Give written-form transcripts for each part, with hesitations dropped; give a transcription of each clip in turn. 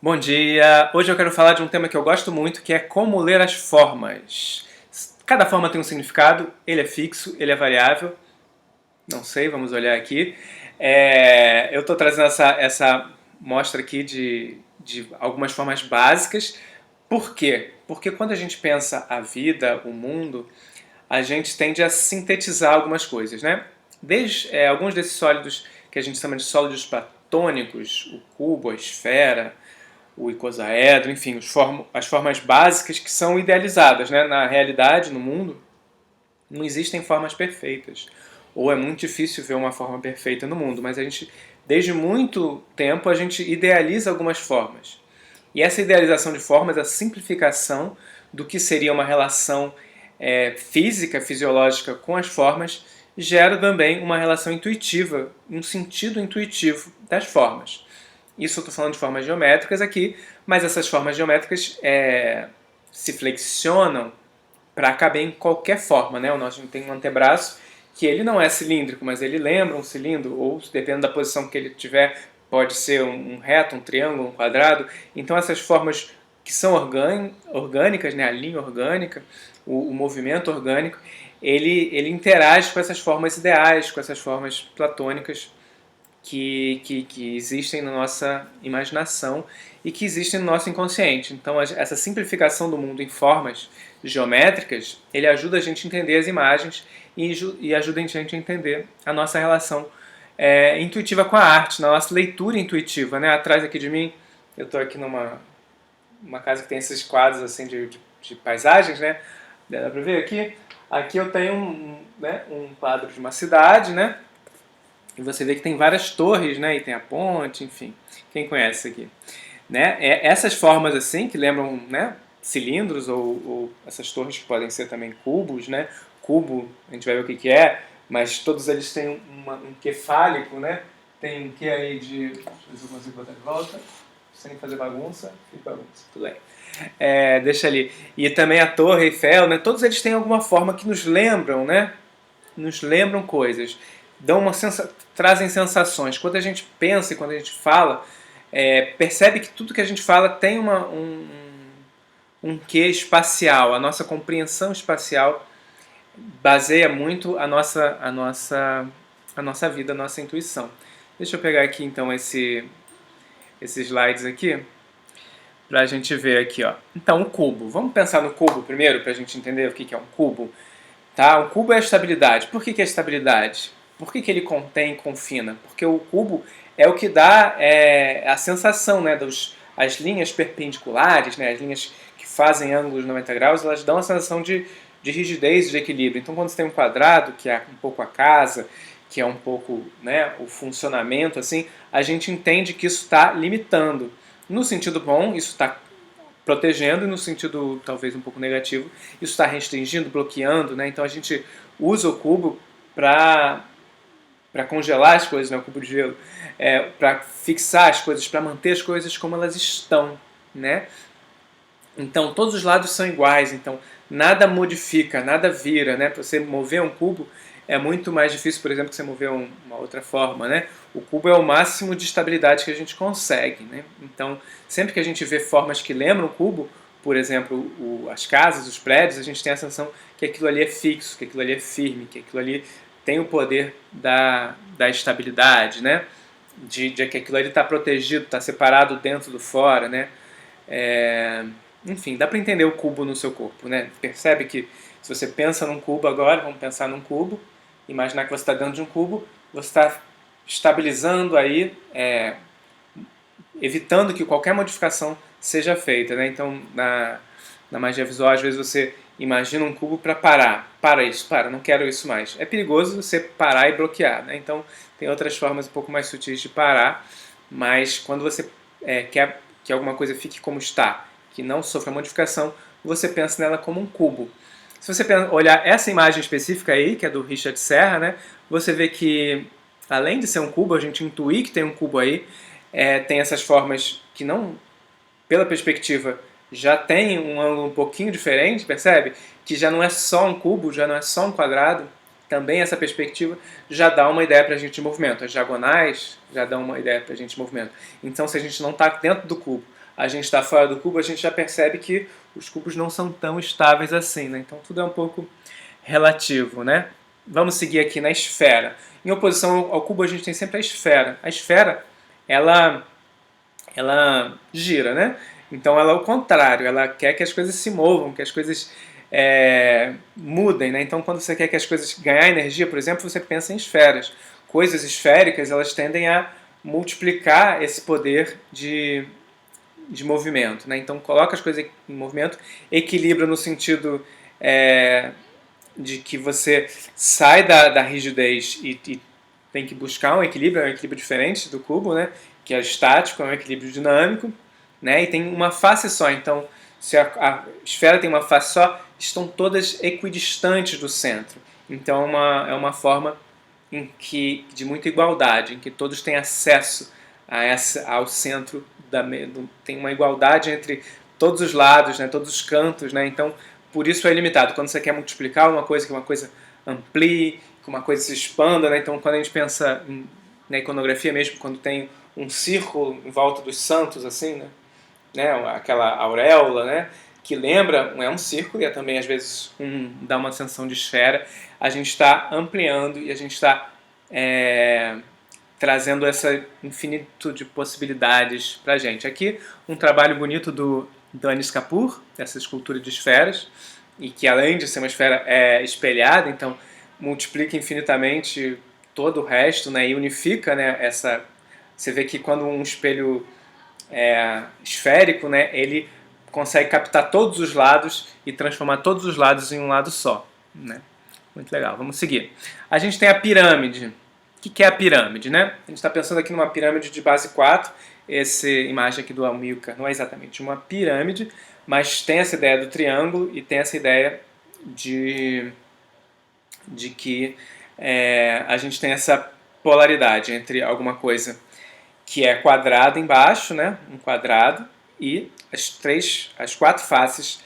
Bom dia! Hoje eu quero falar de um tema que eu gosto muito, que é como ler as formas. Cada forma tem um significado, ele é fixo, ele é variável. Não sei, vamos olhar aqui. Eu estou trazendo essa mostra aqui de algumas formas básicas. Por quê? Porque quando a gente pensa a vida, o mundo, a gente tende a sintetizar algumas coisas, né? Desde alguns desses sólidos que a gente chama de sólidos platônicos, o cubo, a esfera, o icosaedro, enfim, as formas básicas que são idealizadas, né? Na realidade, no mundo, não existem formas perfeitas. Ou é muito difícil ver uma forma perfeita no mundo, mas desde muito tempo, a gente idealiza algumas formas. E essa idealização de formas, a simplificação do que seria uma relação física, fisiológica com as formas, gera também uma relação intuitiva, um sentido intuitivo das formas. Isso eu estou falando de formas geométricas aqui, mas essas formas geométricas se flexionam para caber em qualquer forma, né? O nosso tem um antebraço que ele não é cilíndrico, mas ele lembra um cilindro, ou dependendo da posição que ele tiver, pode ser um reto, um triângulo, um quadrado. Então essas formas que são orgânicas, né? A linha orgânica, o movimento orgânico, ele interage com essas formas ideais, com essas formas platônicas que existem na nossa imaginação e que existem no nosso inconsciente. Então, essa simplificação do mundo em formas geométricas, ele ajuda a gente a entender as imagens e ajuda a gente a entender a nossa relação intuitiva com a arte, na nossa leitura intuitiva, né? Atrás aqui de mim, eu estou aqui numa casa que tem esses quadros assim de paisagens, né? Dá para ver aqui? Aqui eu tenho um quadro de uma cidade, né? E você vê que tem várias torres, né? E tem a ponte, enfim. Quem conhece isso aqui? Né? Essas formas assim, que lembram, né, cilindros ou essas torres que podem ser também cubos, né? Cubo, a gente vai ver o que é, mas todos eles têm um quê fálico, né? Tem um quê aí de... Deixa eu ver se eu consigo botar de volta. Sem fazer bagunça. Fiz bagunça, tudo bem. Deixa ali. E também a Torre Eiffel, né? Todos eles têm alguma forma que nos lembram, né? Nos lembram coisas, trazem sensações. Quando a gente pensa e quando a gente fala, percebe que tudo que a gente fala tem um quê espacial. A nossa compreensão espacial baseia muito a nossa vida, a nossa intuição. Deixa eu pegar aqui então esses slides aqui para a gente ver aqui, ó. Então, o cubo. Vamos pensar no cubo primeiro para a gente entender o que é um cubo. Tá? O cubo é a estabilidade. Por que é a estabilidade? Por que ele contém e confina? Porque o cubo é o que dá a sensação, né, as linhas perpendiculares, né, as linhas que fazem ângulos 90 graus, elas dão a sensação de rigidez, de equilíbrio. Então, quando você tem um quadrado, que é um pouco a casa, que é um pouco, né, o funcionamento, assim, a gente entende que isso está limitando. No sentido bom, isso está protegendo, e no sentido talvez um pouco negativo, isso está restringindo, bloqueando, né? Então a gente usa o cubo para congelar as coisas, né? O cubo de gelo, para fixar as coisas, para manter as coisas como elas estão, né? Então todos os lados são iguais, então nada modifica, nada vira, né? Para você mover um cubo é muito mais difícil, por exemplo, que você mover uma outra forma, né? O cubo é o máximo de estabilidade que a gente consegue, né? Então, sempre que a gente vê formas que lembram o cubo, por exemplo, as casas, os prédios, a gente tem a sensação que aquilo ali é fixo, que aquilo ali é firme, que aquilo ali tem o poder da estabilidade, né? De que aquilo ali está protegido, está separado dentro do fora, né? Enfim, dá para entender o cubo no seu corpo, né? Percebe que se você pensa num cubo agora, vamos pensar num cubo, imaginar que você está dentro de um cubo, você está estabilizando aí, evitando que qualquer modificação seja feita, né? Então, na magia visual, às vezes você imagina um cubo para parar. Para isso, não quero isso mais. É perigoso você parar e bloquear, né? Então, tem outras formas um pouco mais sutis de parar, mas quando você quer que alguma coisa fique como está, que não sofra modificação, você pensa nela como um cubo. Se você olhar essa imagem específica aí, que é do Richard Serra, né, você vê que, além de ser um cubo, a gente intuir que tem um cubo aí, tem essas formas que não, pela perspectiva, já tem um ângulo um pouquinho diferente, percebe? Que já não é só um cubo, já não é só um quadrado. Também essa perspectiva já dá uma ideia para a gente de movimento. As diagonais já dão uma ideia para a gente de movimento. Então, se a gente não está dentro do cubo, a gente está fora do cubo, a gente já percebe que os cubos não são tão estáveis assim, né? Então tudo é um pouco relativo, né? Vamos seguir aqui na esfera. Em oposição ao cubo, a gente tem sempre a esfera. A esfera, ela gira, né? Então ela é o contrário, ela quer que as coisas se movam, que as coisas mudem, né? Então quando você quer que as coisas ganhar energia, por exemplo, você pensa em esferas. Coisas esféricas, elas tendem a multiplicar esse poder de movimento, né? Então coloca as coisas em movimento, equilibra no sentido de que você sai da rigidez e tem que buscar um equilíbrio diferente do cubo, né? Que é estático, é um equilíbrio dinâmico, né? E tem uma face só. Então, se a esfera tem uma face só, estão todas equidistantes do centro. Então, é uma forma de muita igualdade, em que todos têm acesso ao centro, tem uma igualdade entre todos os lados, né? Todos os cantos, né? Então, por isso é limitado. Quando você quer multiplicar uma coisa, que uma coisa amplie, que uma coisa se expanda, né? Então, quando a gente pensa na iconografia mesmo, quando tem um círculo em volta dos santos, assim, né? Aquela auréola, né? Que lembra, é um círculo e é também, às vezes, dá uma sensação de esfera. A gente está ampliando e a gente está trazendo essa infinito de possibilidades para a gente. Aqui, um trabalho bonito do Anish Kapoor, essa escultura de esferas, e que além de ser uma esfera espelhada, então multiplica infinitamente todo o resto, né, e unifica, né, você vê que quando um espelho esférico, né, ele consegue captar todos os lados e transformar todos os lados em um lado só, né? Muito legal, vamos seguir. A gente tem a pirâmide. O que é a pirâmide, né? A gente está pensando aqui numa pirâmide de base 4. Essa imagem aqui do Amilcar não é exatamente uma pirâmide, mas tem essa ideia do triângulo e tem essa ideia de que a gente tem essa polaridade entre alguma coisa que é quadrada embaixo, né? Um quadrado, e as quatro faces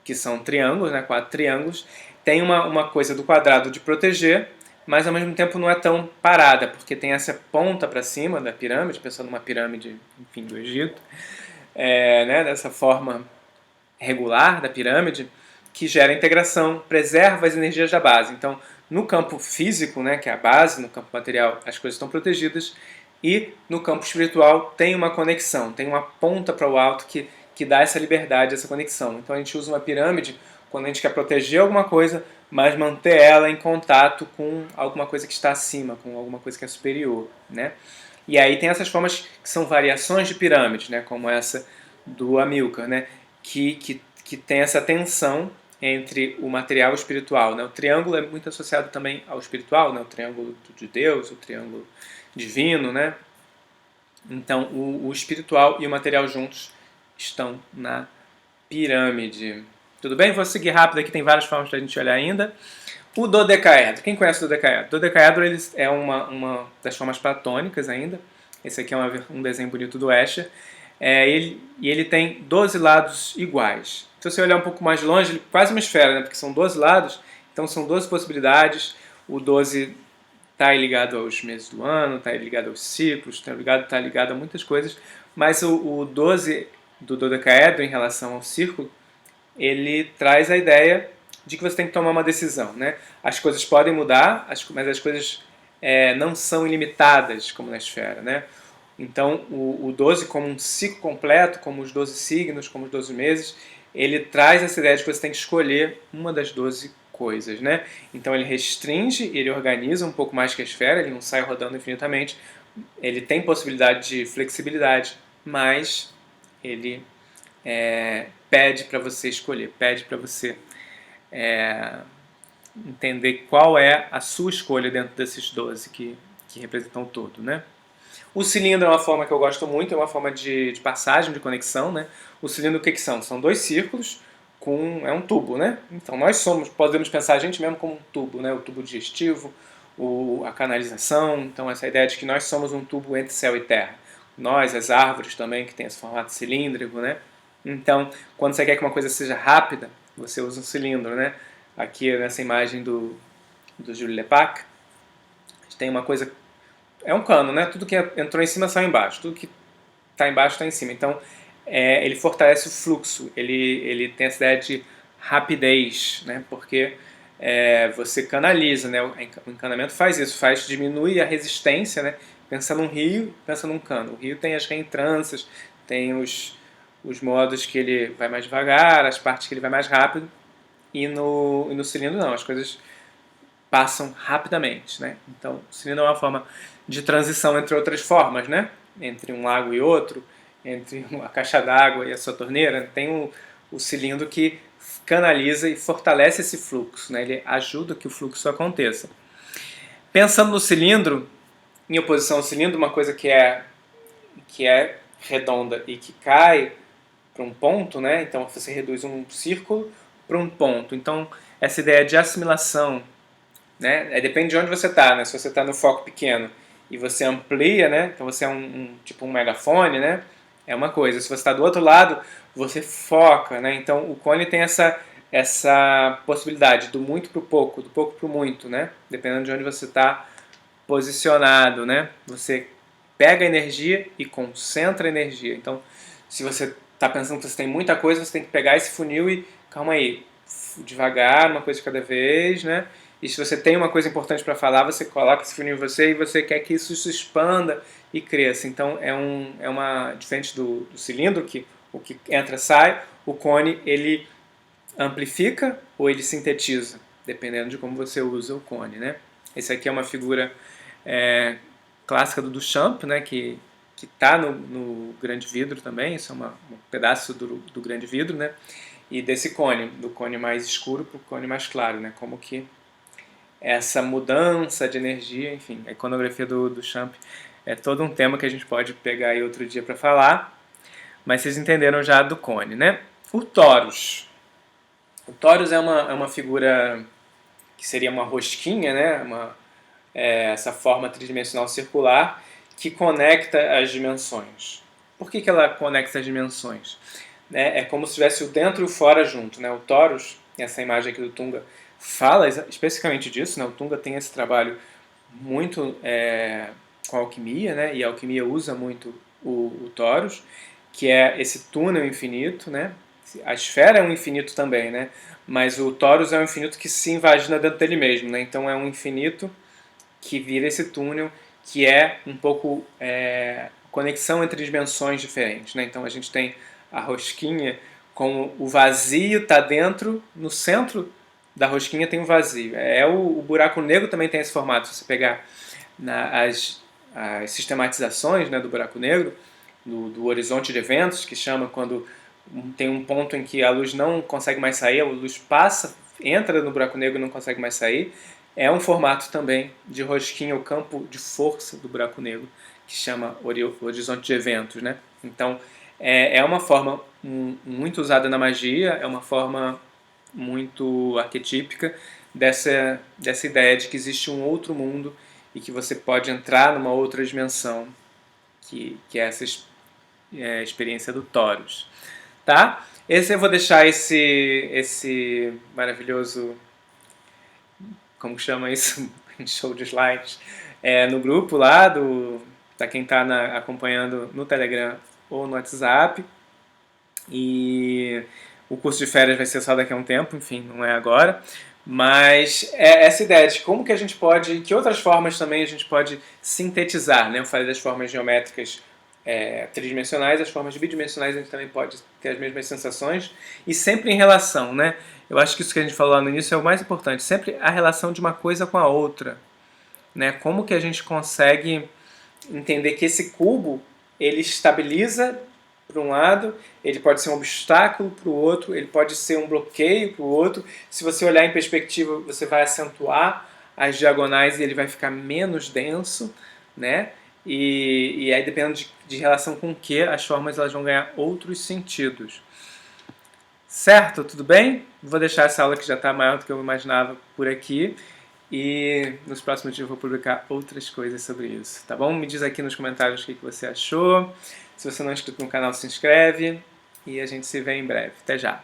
que são triângulos, né? 4 triângulos. Tem uma coisa do quadrado de proteger, mas ao mesmo tempo não é tão parada, porque tem essa ponta para cima da pirâmide, pensando numa pirâmide, enfim, do Egito, né? Dessa forma regular da pirâmide, que gera integração, preserva as energias da base. Então, no campo físico, né, que é a base, no campo material, as coisas estão protegidas, e no campo espiritual tem uma conexão, tem uma ponta para o alto que dá essa liberdade, essa conexão. Então a gente usa uma pirâmide quando a gente quer proteger alguma coisa, mas manter ela em contato com alguma coisa que está acima, com alguma coisa que é superior, né? E aí tem essas formas que são variações de pirâmide, né, como essa do Amilcar, né, que tem essa tensão entre o material e o espiritual, né? O triângulo é muito associado também ao espiritual, né? O triângulo de Deus, o triângulo divino, né? Então, o espiritual e o material juntos estão na pirâmide. Tudo bem? Vou seguir rápido aqui, tem várias formas para a gente olhar ainda. O dodecaedro. Quem conhece o dodecaedro? O dodecaedro ele é uma das formas platônicas ainda. Esse aqui é um desenho bonito do Escher. Ele tem 12 lados iguais. Se você olhar um pouco mais longe, ele é quase uma esfera, né? Porque são 12 lados, então são 12 possibilidades. O 12 está ligado aos meses do ano, está ligado aos ciclos, está ligado a muitas coisas, mas o 12 do dodecaedro em relação ao círculo, ele traz a ideia de que você tem que tomar uma decisão, né? As coisas podem mudar, mas as coisas não são ilimitadas como na esfera, né? Então, o 12 como um ciclo completo, como os 12 signos, como os 12 meses, ele traz essa ideia de que você tem que escolher uma das 12 coisas, né? Então, ele restringe, ele organiza um pouco mais que a esfera, ele não sai rodando infinitamente, ele tem possibilidade de flexibilidade, mas ele pede para você escolher, pede para você entender qual é a sua escolha dentro desses 12 que representam o todo, né? O cilindro é uma forma que eu gosto muito, é uma forma de passagem, de conexão, né? O cilindro o que são? São dois círculos é um tubo, né? Então nós podemos pensar a gente mesmo como um tubo, né? O tubo digestivo, a canalização, então essa ideia de que nós somos um tubo entre céu e terra. Nós, as árvores também, que tem esse formato cilíndrico, né? Então, quando você quer que uma coisa seja rápida, você usa um cilindro, né? Aqui nessa imagem do Jules Lepac, tem uma coisa. É um cano, né? Tudo que entrou em cima saiu embaixo. Tudo que está embaixo está em cima. Então, ele fortalece o fluxo, ele tem essa ideia de rapidez, né? Porque você canaliza, né? O encanamento faz isso, diminui a resistência, né? Pensa num rio, pensa num cano. O rio tem as reentrâncias, tem os modos que ele vai mais devagar, as partes que ele vai mais rápido, e no cilindro não, as coisas passam rapidamente, né? Então, o cilindro é uma forma de transição entre outras formas, né? Entre um lago e outro, entre a caixa d'água e a sua torneira, tem o cilindro que canaliza e fortalece esse fluxo, né? Ele ajuda que o fluxo aconteça. Pensando no cilindro, em oposição ao cilindro, uma coisa que é redonda e que cai para um ponto, né? Então você reduz um círculo para um ponto. Então essa ideia de assimilação, né? Depende de onde você está, né? Se você está no foco pequeno e você amplia, né? Então você é tipo um megafone, né? É uma coisa. Se você está do outro lado, você foca, né? Então o cone tem essa possibilidade do muito para o pouco, do pouco para o muito, né? Dependendo de onde você está posicionado, né? Você pega a energia e concentra a energia. Então, se você está pensando que você tem muita coisa, você tem que pegar esse funil e, calma aí, devagar, uma coisa de cada vez, né? E se você tem uma coisa importante para falar, você coloca esse funil em você e você quer que isso se expanda e cresça. Então, diferente do cilindro, que o que entra sai, o cone, ele amplifica ou ele sintetiza, dependendo de como você usa o cone, né? Esse aqui é uma figura clássica do Duchamp, né, que está no grande vidro também, isso é um pedaço do grande vidro, né, e desse cone, do cone mais escuro para o cone mais claro, né, como que essa mudança de energia, enfim, a iconografia do Duchamp é todo um tema que a gente pode pegar aí outro dia para falar, mas vocês entenderam já do cone, né. O torus. O torus é uma figura que seria uma rosquinha, né, essa forma tridimensional circular que conecta as dimensões. Por que ela conecta as dimensões? É como se tivesse o dentro e o fora junto, né? O torus, essa imagem aqui do Tunga, fala especificamente disso, né? O Tunga tem esse trabalho muito com a alquimia, né? E a alquimia usa muito o torus, que é esse túnel infinito, né? A esfera é um infinito também, né? Mas o torus é um infinito que se invagina dentro dele mesmo, né? Então é um infinito que vira esse túnel, que é um pouco conexão entre dimensões diferentes, né? Então a gente tem a rosquinha com o vazio está dentro, no centro da rosquinha tem um vazio. O buraco negro também tem esse formato. Se você pegar as sistematizações, né, do buraco negro, do horizonte de eventos, que chama quando tem um ponto em que a luz não consegue mais sair, a luz passa, entra no buraco negro e não consegue mais sair. É um formato também de rosquinha, o campo de força do buraco negro, que chama horizonte de eventos, né? Então, é uma forma muito usada na magia, é uma forma muito arquetípica dessa ideia de que existe um outro mundo e que você pode entrar numa outra dimensão, que é essa experiência do Torus. Tá? Eu vou deixar esse maravilhoso, como chama isso, show de slides, no grupo lá, para quem está acompanhando no Telegram ou no WhatsApp. E o curso de férias vai ser só daqui a um tempo, enfim, não é agora. Mas é essa ideia de como que a gente pode, que outras formas também a gente pode sintetizar, né? Eu falei das formas geométricas tridimensionais, as formas bidimensionais a gente também pode ter as mesmas sensações, e sempre em relação, né? Eu acho que isso que a gente falou lá no início é o mais importante, sempre a relação de uma coisa com a outra, né? Como que a gente consegue entender que esse cubo, ele estabiliza para um lado, ele pode ser um obstáculo para o outro, ele pode ser um bloqueio para o outro. Se você olhar em perspectiva, você vai acentuar as diagonais e ele vai ficar menos denso, né? E aí, dependendo de relação com o que, as formas elas vão ganhar outros sentidos. Certo? Tudo bem? Vou deixar essa aula que já está maior do que eu imaginava por aqui. E nos próximos dias eu vou publicar outras coisas sobre isso, tá bom? Me diz aqui nos comentários o que você achou. Se você não é inscrito no canal, se inscreve. E a gente se vê em breve. Até já!